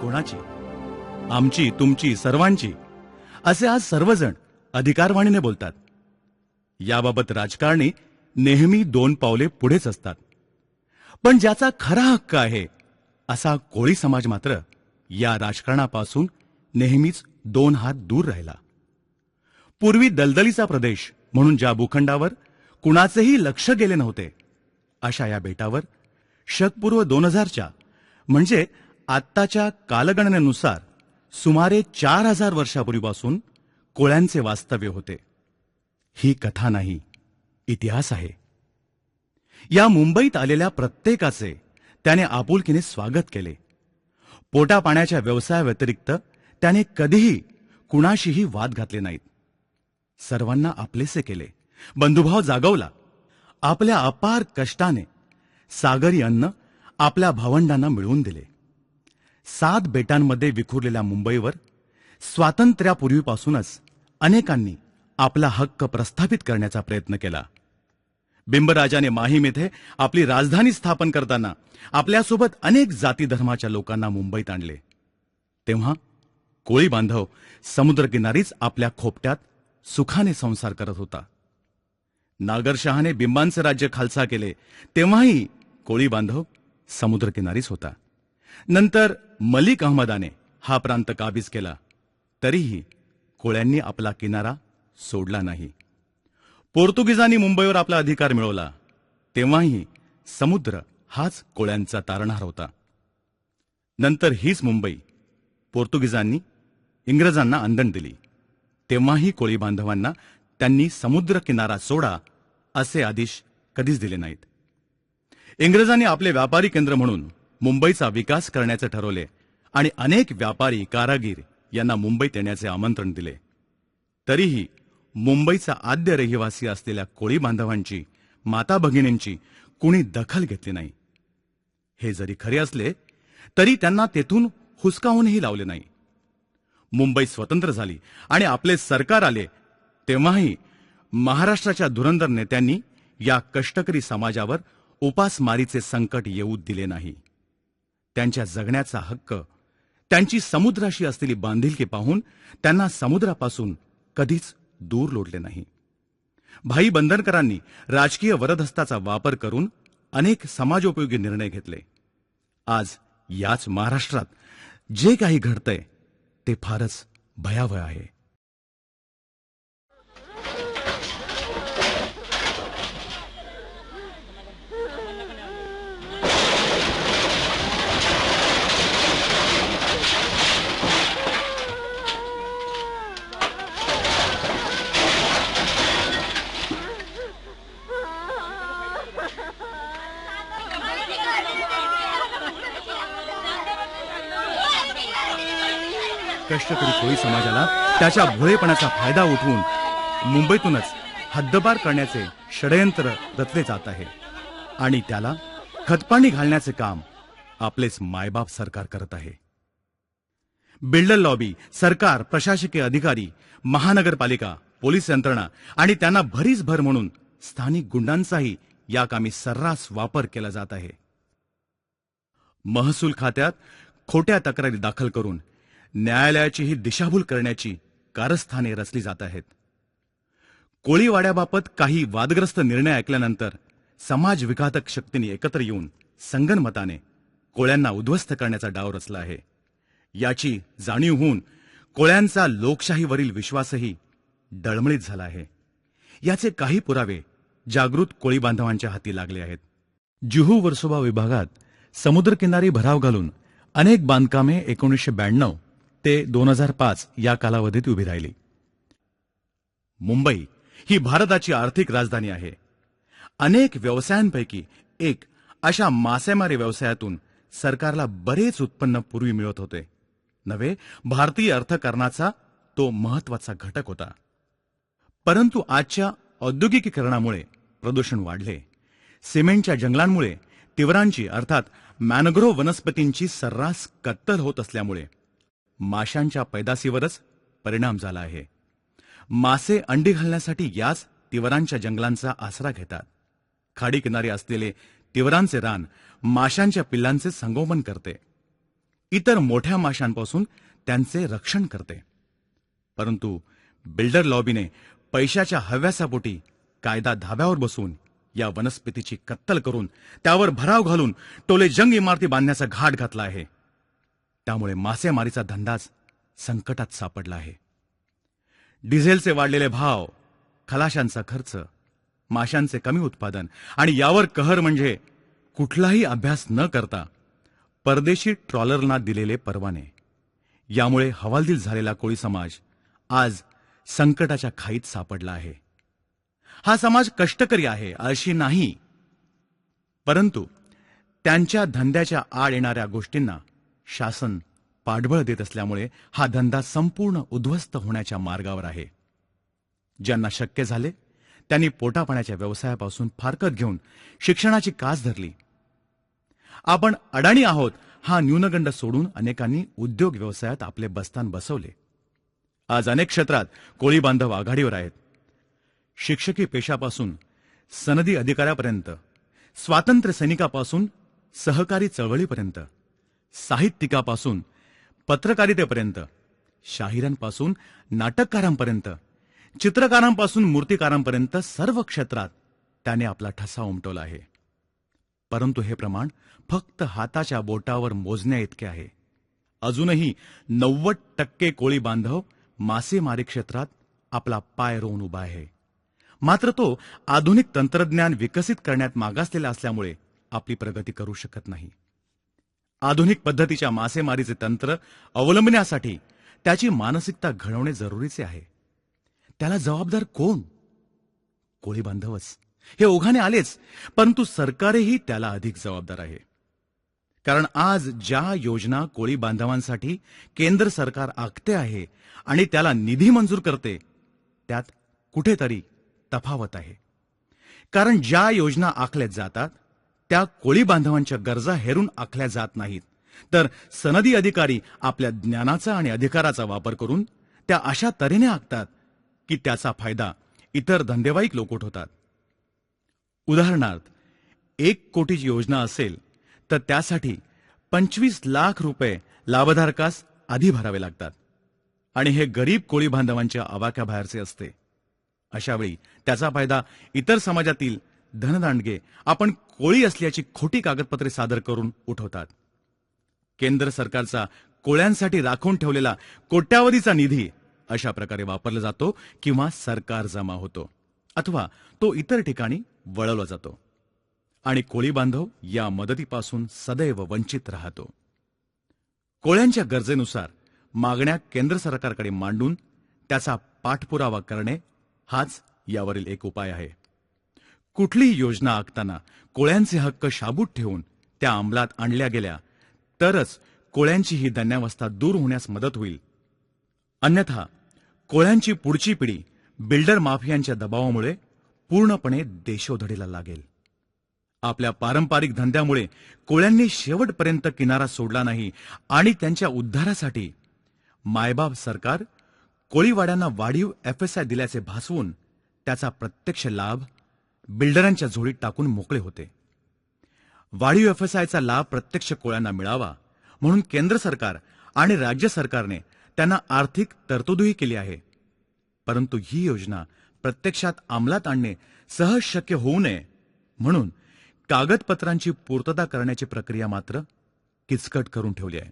कोणाची, आमची तुमची सर्वांची असे आज सर्वजण अधिकारवाणीने बोलतात. याबाबत राजकारणी नेहमी 2 पावले पुढेच असतात. पण ज्याचा खरा हक्क आहे असा कोळी समाज मात्र या राजकारणापासून नेहमीच 2 हात दूर राहिला. पूर्वी दलदलीचा प्रदेश म्हणून ज्या भूखंडावर कुणाचेही लक्ष गेले नव्हते, अशा या बेटावर शकपूर्व 2000च्या म्हणजे आत्ताच्या कालगणनेनुसार सुमारे 4000 वर्षापूर्वीपासून कोळ्यांचे वास्तव्य होते. ही कथा नाही, इतिहास आहे. या मुंबईत आलेल्या प्रत्येकाचे त्याने आपुलकीने स्वागत केले. पोटापाण्याच्या व्यवसायाव्यतिरिक्त त्याने कधीही कुणाशीही वाद घातले नाहीत. सर्वांना आपलेसे केले, बंधुभाव जागवला. आपल्या अपार कष्टाने सागरी अन्न आपल्या भावंडांना मिळवून दिले. 7 बेटांमध्ये विखुरलेल्या मुंबईवर स्वातंत्र्यापूर्वीपासूनच अनेकांनी आपला हक्क प्रस्थापित करण्याचा प्रयत्न केला. बिंबराजाने माहीम येथे आपली राजधानी स्थापन करताना आपल्यासोबत अनेक जाती धर्माच्या लोकांना मुंबईत आणले. तेव्हा कोळी बांधव समुद्रकिनारीच आपल्या खोपट्यात सुखाने संसार करत होता. नागरशहाने बिंबांचे राज्य खालसा केले तेव्हाही कोळी बांधव समुद्रकिनारीच होता. नंतर मलिक अहमदाने हा प्रांत काबीज केला, तरीही कोळ्यांनी आपला किनारा सोडला नाही. पोर्तुगीजांनी मुंबईवर आपला अधिकार मिळवला तेव्हाही समुद्र हाच कोळ्यांचा तारणहार होता. नंतर हीच मुंबई पोर्तुगीजांनी इंग्रजांना आंदण दिली, तेव्हाही कोळी बांधवांना त्यांनी समुद्र किनारा सोडा असे आदेश कधीच दिले नाहीत. इंग्रजांनी आपले व्यापारी केंद्र म्हणून मुंबईचा विकास करण्याचे ठरवले आणि अनेक व्यापारी कारागीर यांना मुंबईत येण्याचे आमंत्रण दिले. तरीही मुंबईचा आद्य रहिवासी असलेल्या कोळी बांधवांची, माता भगिनींची कुणी दखल घेतली नाही. हे जरी खरे असले तरी त्यांना तेथून हुसकावूनही लावले नाही. मुंबई स्वतंत्र झाली आणि आपले सरकार आले तेव्हाही महाराष्ट्राच्या धुरंधर नेत्यांनी या कष्टकरी समाजावर उपासमारीचे संकट येऊ दिले नाही. त्यांच्या जगण्याचा हक्क, त्यांची समुद्राशी असलेली बांधिलकी पाहून त्यांना समुद्रापासून कधीच दूर लोटले नाही. भाई बंदरकरांनी राजकीय वरदहस्ताचा वापर करून अनेक समाजोपयोगी निर्णय घेतले. आज याच महाराष्ट्रात जे काही घडतंय ते फारच भयावह आहे. कष्टकरी कोळी समाजाला त्याच्या भोळेपणाचा फायदा उठवून मुंबईतूनच हद्दपार करण्याचे षडयंत्र रचले जात आहे आणि त्याला खतपाणी घालण्याचे काम आपलेच मायबाप सरकार करत आहे. बिल्डर लॉबी, सरकार, प्रशासकीय अधिकारी, महानगरपालिका, पोलीस यंत्रणा आणि त्यांना भरीसभर म्हणून स्थानिक गुंडांचाही या कामी सर्रास वापर केला जात आहे. महसूल खात्यात खोट्या तक्रारी दाखल करून न्यायालयाचीही दिशाभूल करण्याची कारस्थाने रचली जात आहेत. कोळीवाड्याबाबत काही वादग्रस्त निर्णय ऐकल्यानंतर समाज विघातक शक्तींनी एकत्र येऊन संगनमताने कोळ्यांना उद्ध्वस्त करण्याचा डाव रचला आहे. याची जाणीव होऊन कोळ्यांचा लोकशाहीवरील विश्वासही डळमळीत झाला आहे. याचे काही पुरावे जागृत कोळी बांधवांच्या हाती लागले आहेत. जुहू वर्सोवा विभागात समुद्रकिनारी भराव घालून अनेक बांधकामे 1992 ते 2005 या कालावधीत उभी राहिली. मुंबई ही भारताची आर्थिक राजधानी आहे. अनेक व्यवसायांपैकी एक अशा मासेमारी व्यवसायातून सरकारला बरेच उत्पन्न पूर्वी मिळत होते. नव्हे, भारतीय अर्थकारणाचा तो महत्वाचा घटक होता. परंतु आजच्या औद्योगिकीकरणामुळे प्रदूषण वाढले. सिमेंटच्या जंगलांमुळे तिवरांची अर्थात मॅनग्रोव्ह वनस्पतींची सर्रास कत्तल होत असल्यामुळे माशांच्या पैदासीवरच परिणाम झाला आहे. मासे अंडी घालण्यासाठी याच तिवरांच्या जंगलांचा आसरा घेतात. खाडीकिनारी असलेले तिवरांचे रान माशांच्या पिल्लांचे संगोपन करते. इतर मोठ्या माशांपासून त्यांचे रक्षण करते. परंतु बिल्डर लॉबीने पैशाच्या हव्यासापोटी कायदा धाब्यावर बसवून या वनस्पतीची कत्तल करून त्यावर भराव घालून टोलेजंग इमारती बांधण्याचा घाट घातला आहे. त्यामुळे मासेमारीचा धंदाच संकटात सापडला आहे. डिझेलचे वाढलेले भाव, खलाशांचा खर्च, माशांचे कमी उत्पादन आणि यावर कहर म्हणजे कुठलाही अभ्यास न करता परदेशी ट्रॉलरना दिलेले परवाने, यामुळे हवालदिल झालेला कोळी समाज आज संकटाच्या खाईत सापडला आहे. हा समाज कष्टकरी आहे, आळशी नाही. परंतु त्यांच्या धंद्याच्या आड येणाऱ्या गोष्टींना शासन पाठबळ देत असल्यामुळे हा धंदा संपूर्ण उद्ध्वस्त होण्याच्या मार्गावर आहे. ज्यांना शक्य झाले त्यांनी पोटापाण्याच्या व्यवसायापासून फारकत घेऊन शिक्षणाची कास धरली. आपण अडाणी आहोत हा न्यूनगंड सोडून अनेकांनी उद्योग व्यवसायात आपले बस्तान बसवले. आज अनेक क्षेत्रात कोळी बांधव आघाडीवर आहेत. शिक्षकी पेशापासून सनदी अधिकाऱ्यापर्यंत, स्वातंत्र्य सैनिकापासून सहकारी चळवळीपर्यंत, साहित्यिकापासून पत्रकारितेपर्यंत, शाहिरांपासून नाटककारांपर्यंत, चित्रकारांपासून मूर्तिकारांपर्यंत सर्व क्षेत्रात त्याने आपला ठसा उमटवला आहे. परंतु हे प्रमाण फक्त हाताच्या बोटावर मोजण्या इतके आहे. अजूनही 90% कोळी बांधव मासेमारी क्षेत्रात आपला पाय रोवून उभा आहे. मात्र तो आधुनिक तंत्रज्ञान विकसित करण्यात मागासलेला असल्यामुळे आपली प्रगती करू शकत नाही. आधुनिक पद्धतीच्या मासेमारीचे तंत्र अवलंबण्यासाठी त्याची मानसिकता घडवणे जरुरीचे आहे. त्याला जबाबदार कोण? कोळी बांधवच. हे ओघाने आलेच, परंतु सरकारही त्याला अधिक जबाबदार आहे. कारण आज ज्या योजना कोळी बांधवांसाठी केंद्र सरकार आखते आहे आणि त्याला निधी मंजूर करते, त्यात कुठेतरी तफावत आहे. कारण ज्या योजना आखल्या जातात त्या कोळी बांधवांच्या गरजा हेरून आखल्या जात नाहीत, तर सनदी अधिकारी आपल्या ज्ञानाचा आणि अधिकाराचा वापर करून त्या अशा तऱ्हेने आखतात की त्याचा फायदा इतर धंदेवाईक लोक उठवतात. उदाहरणार्थ, 1 कोटीची योजना असेल तर त्यासाठी 25 लाख रुपये लाभधारकास आधी भरावे लागतात आणि हे गरीब कोळी बांधवांच्या आवाक्याबाहेरचे असते. अशावेळी त्याचा फायदा इतर समाजातील धनदांडगे आपण कोळी असल्याची खोटी कागदपत्रे सादर करून उठवतात. केंद्र सरकारचा कोळ्यांसाठी राखून ठेवलेला कोट्यावधीचा निधी अशा प्रकारे वापरला जातो किंवा सरकार जमा होतो अथवा तो इतर ठिकाणी वळवला जातो आणि कोळी बांधव या मदतीपासून सदैव वंचित राहतो. कोळ्यांच्या गरजेनुसार मागण्या केंद्र सरकारकडे मांडून त्याचा पाठपुरावा करणे हाच यावरील एक उपाय आहे. कुठलीही योजना आखताना कोळ्यांचे हक्क शाबूत ठेवून त्या अंमलात आणल्या गेल्या तरच कोळ्यांची ही दन्यावस्था दूर होण्यास मदत होईल. अन्यथा कोळ्यांची पुढची पिढी बिल्डर माफियांच्या दबावामुळे पूर्णपणे देशोधडीला लागेल. आपल्या पारंपरिक धंद्यामुळे कोळ्यांनी शेवटपर्यंत किनारा सोडला नाही आणि त्यांच्या उद्धारासाठी मायबाप सरकार कोळीवाड्यांना वाढीव FSI दिल्याचे भासवून त्याचा प्रत्यक्ष लाभ बिल्डरांच्या झोळीत टाकून मोकळे होते. वाढीव FSIचा लाभ प्रत्यक्ष कोळ्यांना मिळावा म्हणून केंद्र सरकार आणि राज्य सरकारने त्यांना आर्थिक तरतूदही केली आहे. परंतु ही योजना प्रत्यक्षात अंमलात आणणे सहज शक्य होऊ नये म्हणून कागदपत्रांची पूर्तता करण्याची प्रक्रिया मात्र किचकट करून ठेवली आहे.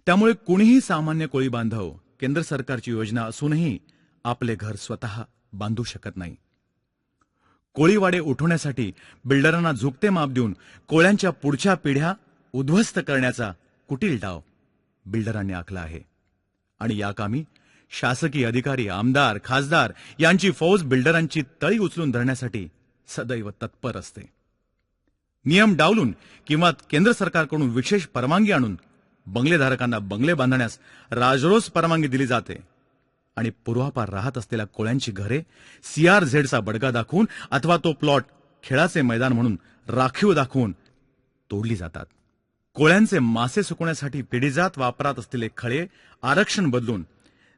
त्यामुळे कुणीही सामान्य कोळी बांधव केंद्र सरकारची योजना असूनही आपले घर स्वतः बांधू शकत नाही. कोळीवाडे उठवण्यासाठी बिल्डरांना झुकते माप देऊन कोळ्यांच्या पुढच्या पिढ्या उद्ध्वस्त करण्याचा कुटील डाव बिल्डरांनी आखला आहे आणि या कामी शासकीय अधिकारी, आमदार, खासदार यांची फौज बिल्डरांची तळी उचलून धरण्यासाठी सदैव तत्पर असते. नियम डावलून किंवा केंद्र सरकारकडून विशेष परवानगी आणून बंगलेधारकांना बंगले बांधण्यास राजरोस परवानगी दिली जाते आणि पूर्वापार राहत असलेल्या कोळ्यांची घरे CRZचा बडगा दाखवून अथवा तो प्लॉट खेळाचे मैदान म्हणून राखीव दाखवून तोडली जातात. कोळ्यांचे मासे सुकवण्यासाठी पिढीजात वापरात असलेले खळे आरक्षण बदलून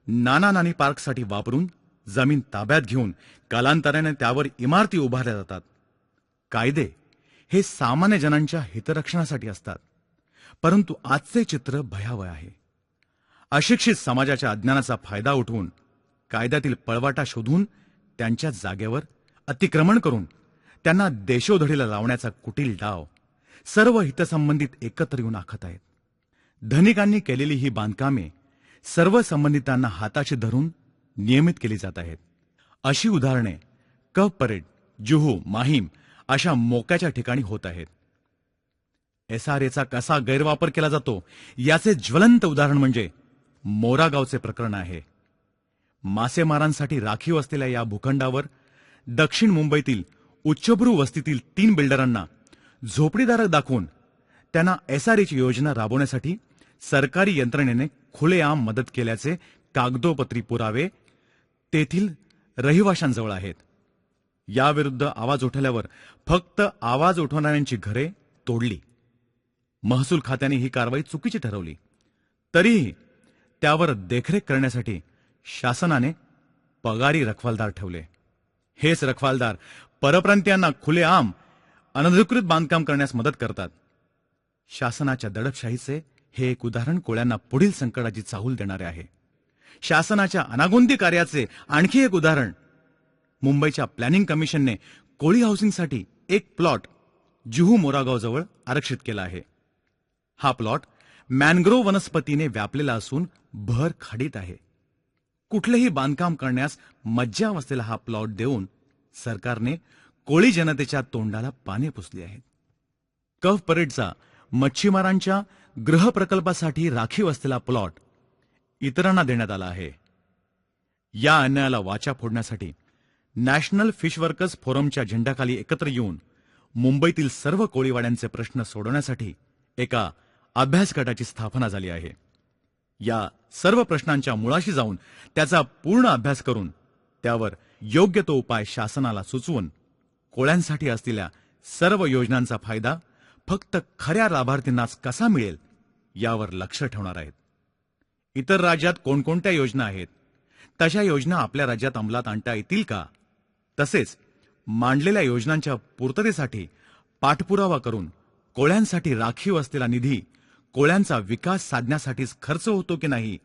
नाना नानी पार्कसाठी वापरून जमीन ताब्यात घेऊन कालांतराने त्यावर इमारती उभारल्या जातात. कायदे हे सामान्य जनांच्या हितरक्षणासाठी असतात, परंतु आजचे चित्र भयावह आहे. अशिक्षित समाजाच्या अज्ञानाचा फायदा उठवून कायद्यातील पळवाटा शोधून त्यांच्या जागेवर अतिक्रमण करून त्यांना देशोधडीला लावण्याचा कुटील डाव सर्व हितसंबंधित एकत्र येऊन आखत आहेत. धनिकांनी केलेली ही बांधकामे सर्व संबंधितांना हाताशी धरून नियमित केली जात आहेत. अशी उदाहरणे कफ परेड, जुहू, माहीम अशा मोक्याच्या ठिकाणी होत आहेत. एसआरएचा कसा गैरवापर केला जातो याचे ज्वलंत उदाहरण म्हणजे मोरागावचे प्रकरण आहे. मासेमारांसाठी राखीव असलेल्या या भूखंडावर दक्षिण मुंबईतील उच्चभ्रू वस्तीतील 3 बिल्डरांना झोपडीदार दाखवून त्यांना एसआरएची योजना राबवण्यासाठी सरकारी यंत्रणेने खुलेआम मदत केल्याचे कागदोपत्री पुरावे तेथील रहिवाशांजवळ आहेत. याविरुद्ध आवाज उठवल्यावर फक्त आवाज उठवणाऱ्यांची घरे तोडली. महसूल खात्याने ही कारवाई चुकीची ठरवली. तरीही त्यावर देखरेख करण्यासाठी शासनाने पगारी रखवालदार ठेवले. हेच रखवालदार परप्रांतीयांना खुलेआम अनधिकृत बांधकाम करण्यास मदत करतात. शासनाच्या दडपशाहीचे हे एक उदाहरण कोळ्यांना पुढील संकटाची चाहूल देणारे आहे. शासनाच्या अनागोंदी कार्याचे आणखी एक उदाहरण मुंबईच्या प्लॅनिंग कमिशनने कोळी हाऊसिंगसाठी एक प्लॉट जुहू मोरागावजवळ आरक्षित केला आहे. हा प्लॉट मॅनग्रोव्ह वनस्पतीने व्यापलेला असून भर खाडीत आहे. कुठलेही बांधकाम करण्यास मज्जाव असलेला हा प्लॉट देऊन सरकारने कोळी जनतेच्या तोंडाला पाने पुसली आहेत. कफ परेडचा मच्छीमारांच्या गृहप्रकल्पासाठी राखीव असलेला प्लॉट इतरांना देण्यात आला आहे. या अन्यायाला वाचा फोडण्यासाठी नॅशनल फिश वर्कर्स फोरमच्या झेंड्याखाली एकत्र येऊन मुंबईतील सर्व कोळीवाड्यांचे प्रश्न सोडवण्यासाठी एका अभ्यास गटाची स्थापना झाली आहे. या सर्व प्रश्नांच्या मुळाशी जाऊन त्याचा पूर्ण अभ्यास करून त्यावर योग्य तो उपाय शासनाला सुचवून कोळ्यांसाठी असलेल्या सर्व योजनांचा फायदा फक्त खऱ्या लाभार्थींनाच कसा मिळेल यावर लक्ष ठेवणार आहेत. इतर राज्यात कोणकोणत्या योजना आहेत, तशा योजना आपल्या राज्यात अंमलात आणता येतील का, तसेच मांडलेल्या योजनांच्या पूर्ततेसाठी पाठपुरावा करून कोळ्यांसाठी राखीव असलेला निधी कोळ्यांचा विकास साधण्यासाठीच खर्च होतो की नाही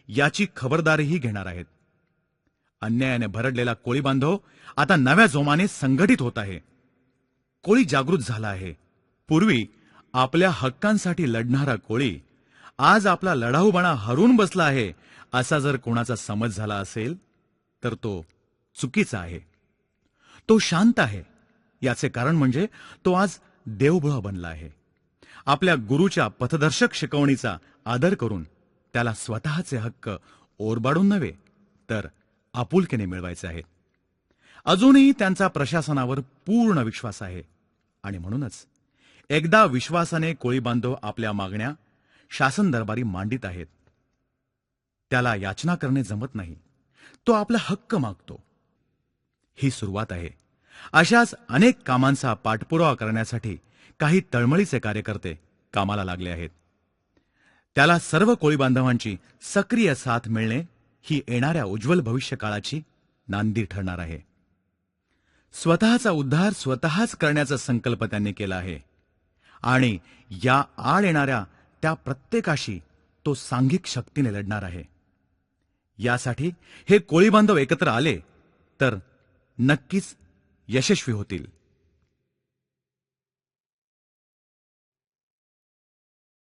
याची खबरदारीही घेणार आहेत. अन्यायाने भरडलेला कोळी बांधव आता नव्या जोमाने संघटित होत आहे. कोळी जागृत झाला आहे. पूर्वी आपल्या हक्कांसाठी लढणारा कोळी आज आपला लढाऊपणा हरून बसला आहे असा जर कोणाचा समज झाला असेल तर तो चुकीचा आहे. तो शांत आहे. याचे कारण म्हणजे तो आज देवभुळा बनला आहे. आपल्या गुरुच्या पथदर्शक शिकवणीचा आदर करून त्याला स्वतःचे हक्क ओरबाडून नव्हे तर आपुलकीने मिळवायचे आहेत. अजूनही त्यांचा प्रशासनावर पूर्ण विश्वास आहे आणि म्हणूनच एकदा विश्वासाने कोळी बांधव आपल्या मागण्या शासन दरबारी मांडित आहेत. त्याला याचना करणे जमत नाही. तो आपला हक्क मागतो. ही सुरुवात आहे. अशाच अनेक कामांचा पाठपुरावा करण्यासाठी काही तळमळीचे कार्यकर्ते कामाला लागले आहेत. त्याला सर्व कोळी बांधवांची सक्रिय साथ मिळणे ही येणाऱ्या उज्ज्वल भविष्यकाळाची नांदी ठरणार आहे. स्वतःचा उद्धार स्वतःच करण्याचा संकल्प त्यांनी केला आहे आणि या आड येणाऱ्या त्या प्रत्येकाशी तो सांघिक शक्तीने लढणार आहे. यासाठी हे कोळी बांधव एकत्र आले तर नक्कीच यशस्वी होतील.